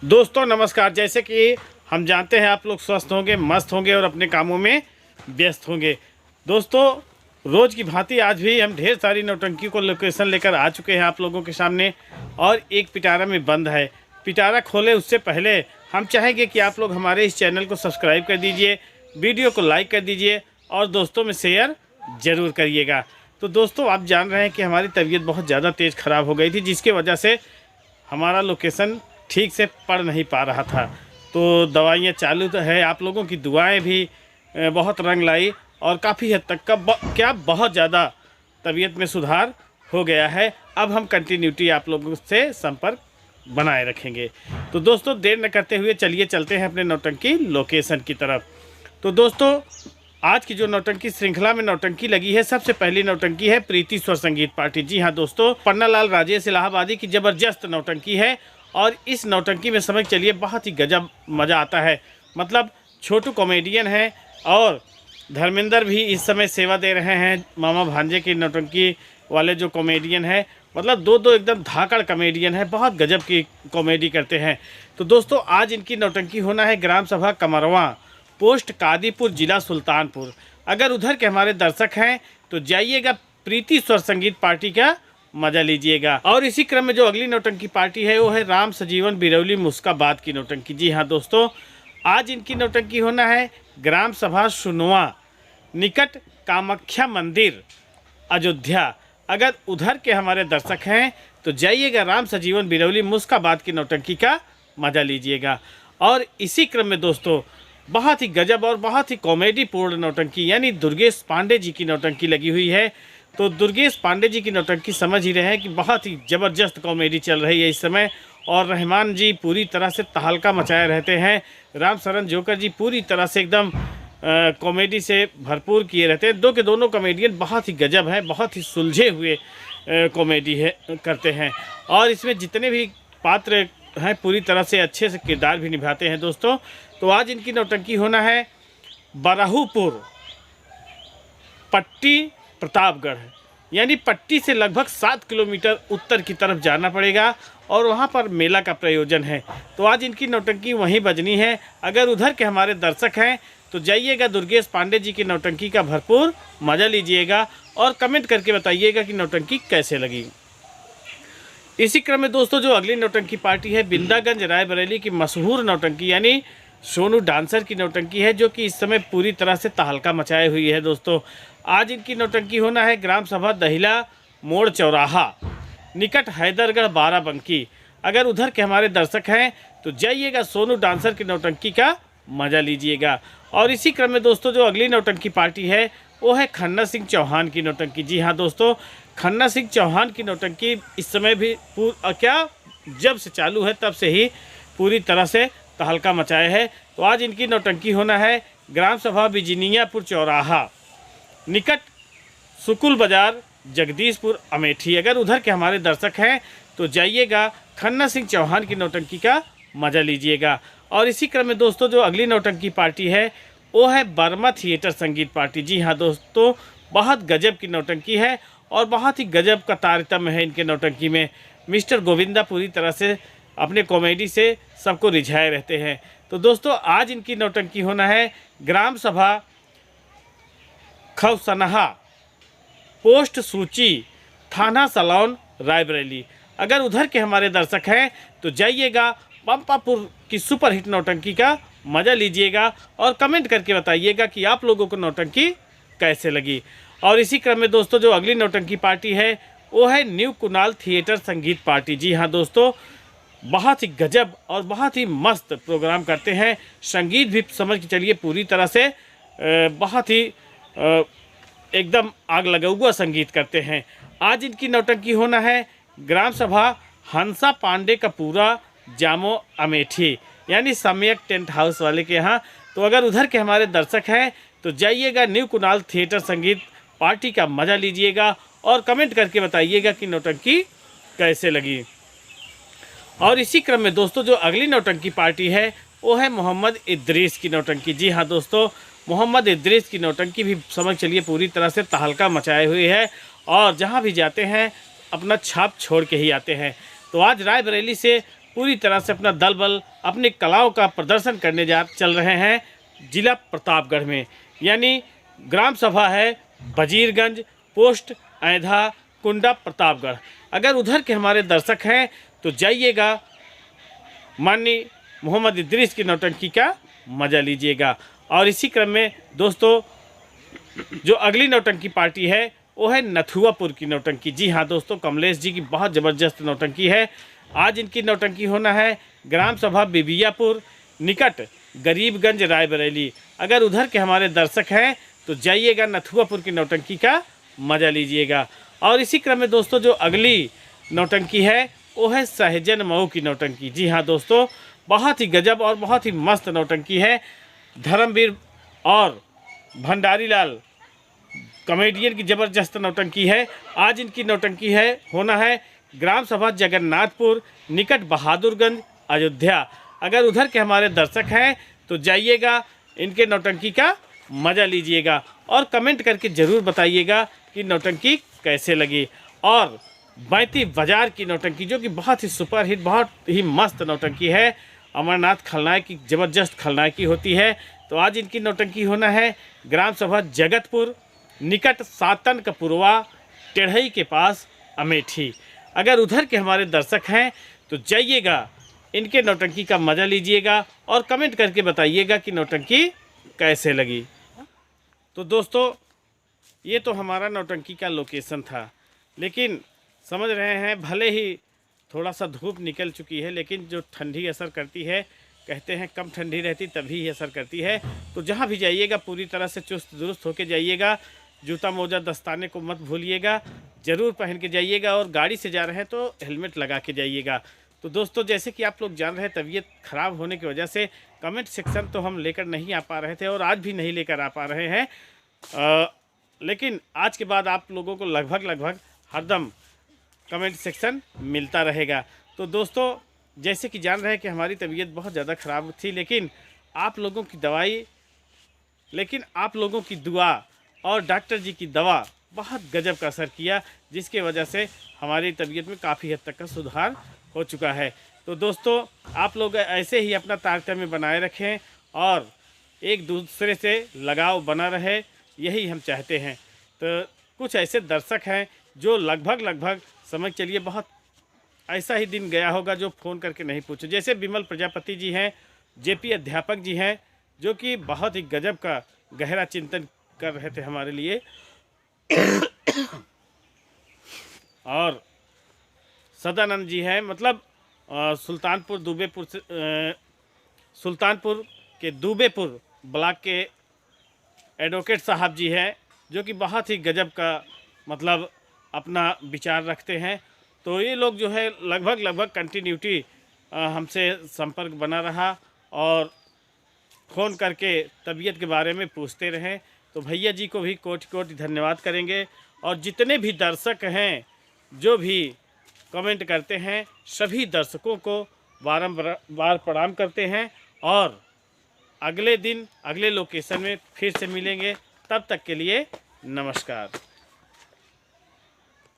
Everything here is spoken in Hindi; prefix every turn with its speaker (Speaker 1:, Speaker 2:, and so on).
Speaker 1: दोस्तों नमस्कार। जैसे कि हम जानते हैं आप लोग स्वस्थ होंगे, मस्त होंगे और अपने कामों में व्यस्त होंगे। दोस्तों रोज़ की भांति आज भी हम ढेर सारी नौटंकी को लोकेशन लेकर आ चुके हैं आप लोगों के सामने, और एक पिटारा में बंद है। पिटारा खोले उससे पहले हम चाहेंगे कि आप लोग हमारे इस चैनल को सब्सक्राइब कर दीजिए, वीडियो को लाइक कर दीजिए और दोस्तों में शेयर ज़रूर करिएगा। तो दोस्तों आप जान रहे हैं कि हमारी तबीयत बहुत ज़्यादा तेज़ ख़राब हो गई थी, जिसके वजह से हमारा लोकेशन ठीक से पढ़ नहीं पा रहा था। तो दवाइयाँ चालू तो है, आप लोगों की दुआएं भी बहुत रंग लाई और काफ़ी हद तक का बहुत ज़्यादा तबीयत में सुधार हो गया है। अब हम कंटिन्यूटी आप लोगों से संपर्क बनाए रखेंगे। तो दोस्तों देर न करते हुए चलिए चलते हैं अपने नौटंकी लोकेशन की तरफ। तो दोस्तों आज की जो नौटंकी श्रृंखला में नौटंकी लगी है, सबसे पहली नौटंकी है प्रीति स्वर संगीत पार्टी। जी हाँ दोस्तों, पन्नालाल राजेश इलाहाबादी की ज़बरदस्त नौटंकी है और इस नौटंकी में समझ चलिए बहुत ही गजब मज़ा आता है। मतलब छोटू कॉमेडियन है और धर्मेंद्र भी इस समय सेवा दे रहे हैं। मामा भांजे की नौटंकी वाले जो कॉमेडियन है, मतलब दो एकदम धाकड़ कॉमेडियन है, बहुत गजब की कॉमेडी करते हैं। तो दोस्तों आज इनकी नौटंकी होना है ग्राम सभा कमरवा, पोस्ट कादीपुर, जिला सुल्तानपुर। अगर उधर के हमारे दर्शक हैं तो जाइएगा, प्रीति स्वर संगीत पार्टी का मजा लीजिएगा। और इसी क्रम में जो अगली नौटंकी पार्टी है वो है राम सजीवन बिरौली मुस्काबाद की नौटंकी। जी हाँ दोस्तों, आज इनकी नौटंकी होना है ग्राम सभा सुनवा, निकट कामाख्या मंदिर, अयोध्या। अगर उधर के हमारे दर्शक हैं तो जाइएगा, राम सजीवन बिरौली मुस्काबाद की नौटंकी का मजा लीजिएगा। और इसी क्रम में दोस्तों बहुत ही गजब और बहुत ही कॉमेडी पूर्ण नौटंकी यानी दुर्गेश पांडे जी की नौटंकी लगी हुई है। तो दुर्गेश पांडे जी की नौटंकी समझ ही रहे हैं कि बहुत ही ज़बरदस्त कॉमेडी चल रही है इस समय, और रहमान जी पूरी तरह से तहलका मचाए रहते हैं। राम सरन जोकर जी पूरी तरह से एकदम कॉमेडी से भरपूर किए रहते हैं। दो के दोनों कॉमेडियन बहुत ही गजब हैं, बहुत ही सुलझे हुए कॉमेडी है करते हैं, और इसमें जितने भी पात्र हैं पूरी तरह से अच्छे से किरदार भी निभाते हैं दोस्तों। तो आज इनकी नौटंकी होना है बराहूपुर, पट्टी, प्रतापगढ़, यानी पट्टी से लगभग 7 किलोमीटर उत्तर की तरफ जाना पड़ेगा और वहाँ पर मेला का प्रयोजन है। तो आज इनकी नौटंकी वहीं बजनी है। अगर उधर के हमारे दर्शक हैं तो जाइएगा, दुर्गेश पांडे जी की नौटंकी का भरपूर मज़ा लीजिएगा और कमेंट करके बताइएगा कि नौटंकी कैसे लगी। इसी क्रम में दोस्तों जो अगली नौटंकी पार्टी है बिंदागंज रायबरेली की मशहूर नौटंकी यानी सोनू डांसर की नौटंकी है, जो कि इस समय पूरी तरह से तहलका मचाए हुई है दोस्तों। आज इनकी नौटंकी होना है ग्राम सभा दहिला मोड़ चौराहा, निकट हैदरगढ़ बाराबंकी। अगर उधर के हमारे दर्शक हैं तो जाइएगा, सोनू डांसर की नौटंकी का मज़ा लीजिएगा। और इसी क्रम में दोस्तों जो अगली नौटंकी पार्टी है वो है खन्ना सिंह चौहान की नौटंकी। जी हाँ दोस्तों, खन्ना सिंह चौहान की नौटंकी इस समय भी जब से चालू है तब से ही पूरी तरह से तहलका मचाए है। तो आज इनकी नौटंकी होना है ग्राम सभा बिजनियापुर चौराहा, निकट सुकुल बाजार, जगदीशपुर, अमेठी। अगर उधर के हमारे दर्शक हैं तो जाइएगा, खन्ना सिंह चौहान की नौटंकी का मज़ा लीजिएगा। और इसी क्रम में दोस्तों जो अगली नौटंकी पार्टी है वो है बर्मा थिएटर संगीत पार्टी। जी हाँ दोस्तों, बहुत गजब की नौटंकी है और बहुत ही गजब का तारतम्य है इनके नौटंकी में। मिस्टर गोविंदा पूरी तरह से अपने कॉमेडी से सबको रिझाए रहते हैं। तो दोस्तों आज इनकी नौटंकी होना है ग्राम सभा खवसनहा, पोस्ट सूची, थाना सलौन, रायबरेली। अगर उधर के हमारे दर्शक हैं तो जाइएगा, पंपापुर की सुपरहिट नौटंकी का मज़ा लीजिएगा और कमेंट करके बताइएगा कि आप लोगों को नौटंकी कैसे लगी। और इसी क्रम में दोस्तों जो अगली नौटंकी पार्टी है वो है न्यू कुणाल थिएटर संगीत पार्टी। जी हाँ दोस्तों, बहुत ही गजब और बहुत ही मस्त प्रोग्राम करते हैं। संगीत भी समझ के चलिए पूरी तरह से बहुत ही एकदम आग लगा हुआ संगीत करते हैं। आज इनकी नौटंकी होना है ग्राम सभा हंसा पांडे का पूरा, जामो, अमेठी, यानी सम्यक टेंट हाउस वाले के यहाँ। तो अगर उधर के हमारे दर्शक हैं तो जाइएगा, न्यू कुणाल थिएटर संगीत पार्टी का मज़ा लीजिएगा और कमेंट करके बताइएगा कि नौटंकी कैसे लगी। और इसी क्रम में दोस्तों जो अगली नौटंकी पार्टी है वो है मोहम्मद इद्रीस की नौटंकी। जी हाँ दोस्तों, मोहम्मद इद्रीस की नौटंकी भी समझ चलिए पूरी तरह से तहलका मचाए हुई है और जहाँ भी जाते हैं अपना छाप छोड़ के ही आते हैं। तो आज रायबरेली से पूरी तरह से अपना दल बल अपनी कलाओं का प्रदर्शन करने चल रहे हैं जिला प्रतापगढ़ में। यानी ग्राम सभा है वजीरगंज, पोस्ट ऐधा, कुंडा, प्रतापगढ़। अगर उधर के हमारे दर्शक हैं तो जाइएगा, माननीय मोहम्मद इदरीस की नौटंकी का मज़ा लीजिएगा। और इसी क्रम में दोस्तों जो अगली नौटंकी पार्टी है वो है नथुआपुर की नौटंकी। जी हाँ दोस्तों, कमलेश जी की बहुत ज़बरदस्त नौटंकी है। आज इनकी नौटंकी होना है ग्राम सभा बिबियापुर निकट गरीबगंज, रायबरेली। अगर उधर के हमारे दर्शक हैं तो जाइएगा, नथुआपुर की नौटंकी का मज़ा लीजिएगा। और इसी क्रम में दोस्तों जो अगली नौटंकी है वो है सहजन मऊ की नौटंकी। जी हाँ दोस्तों, बहुत ही गजब और बहुत ही मस्त नौटंकी है। धर्मवीर और भंडारी लाल कॉमेडियन की ज़बरदस्त नौटंकी है। आज इनकी नौटंकी है होना है ग्राम सभा जगन्नाथपुर निकट बहादुरगंज, अयोध्या। अगर उधर के हमारे दर्शक हैं तो जाइएगा, इनके नौटंकी का मज़ा लीजिएगा और कमेंट करके ज़रूर बताइएगा कि नौटंकी कैसे लगी। और बैती बाजार की नौटंकी जो कि बहुत ही सुपरहिट, बहुत ही मस्त नौटंकी है। अमरनाथ खलनायक की ज़बरदस्त खलनायकी होती है। तो आज इनकी नौटंकी होना है ग्राम सभा जगतपुर निकट सातन कपुरवा, टेढ़ई के पास, अमेठी। अगर उधर के हमारे दर्शक हैं तो जाइएगा, इनके नौटंकी का मज़ा लीजिएगा और कमेंट करके बताइएगा कि नौटंकी कैसे लगी। तो दोस्तों ये तो हमारा नौटंकी का लोकेशन था, लेकिन समझ रहे हैं भले ही थोड़ा सा धूप निकल चुकी है, लेकिन जो ठंडी असर करती है, कहते हैं कम ठंडी रहती तभी ही असर करती है। तो जहाँ भी जाइएगा पूरी तरह से चुस्त दुरुस्त होके जाइएगा। जूता मोजा दस्ताने को मत भूलिएगा, ज़रूर पहन के जाइएगा। और गाड़ी से जा रहे हैं तो हेलमेट लगा के जाइएगा। तो दोस्तों जैसे कि आप लोग जान रहे हैं, तबीयत ख़राब होने की वजह से कमेंट सेक्शन तो हम लेकर नहीं आ पा रहे थे और आज भी नहीं लेकर आ पा रहे हैं, लेकिन आज के बाद आप लोगों को लगभग हरदम कमेंट सेक्शन मिलता रहेगा। तो दोस्तों जैसे कि जान रहे हैं कि हमारी तबीयत बहुत ज़्यादा ख़राब थी, लेकिन आप लोगों की दुआ और डॉक्टर जी की दवा बहुत गजब का असर किया, जिसके वजह से हमारी तबीयत में काफ़ी हद तक का सुधार हो चुका है। तो दोस्तों आप लोग ऐसे ही अपना तारतम्य बनाए रखें और एक दूसरे से लगाव बना रहे, यही हम चाहते हैं। तो कुछ ऐसे दर्शक हैं जो लगभग समझ चलिए बहुत ऐसा ही दिन गया होगा जो फ़ोन करके नहीं पूछे, जैसे विमल प्रजापति जी हैं, जेपी अध्यापक जी हैं, जो कि बहुत ही गजब का गहरा चिंतन कर रहे थे हमारे लिए। और सदानंद जी हैं, मतलब सुल्तानपुर के दुबेपुर ब्लॉक के एडवोकेट साहब जी हैं, जो कि बहुत ही गजब का मतलब अपना विचार रखते हैं। तो ये लोग जो है लगभग कंटिन्यूटी हमसे संपर्क बना रहा और फ़ोन करके तबीयत के बारे में पूछते रहें। तो भैया जी को भी कोटि धन्यवाद करेंगे। और जितने भी दर्शक हैं जो भी कमेंट करते हैं, सभी दर्शकों को बार प्रणाम करते हैं। और अगले दिन अगले लोकेशन में फिर से मिलेंगे, तब तक के लिए नमस्कार।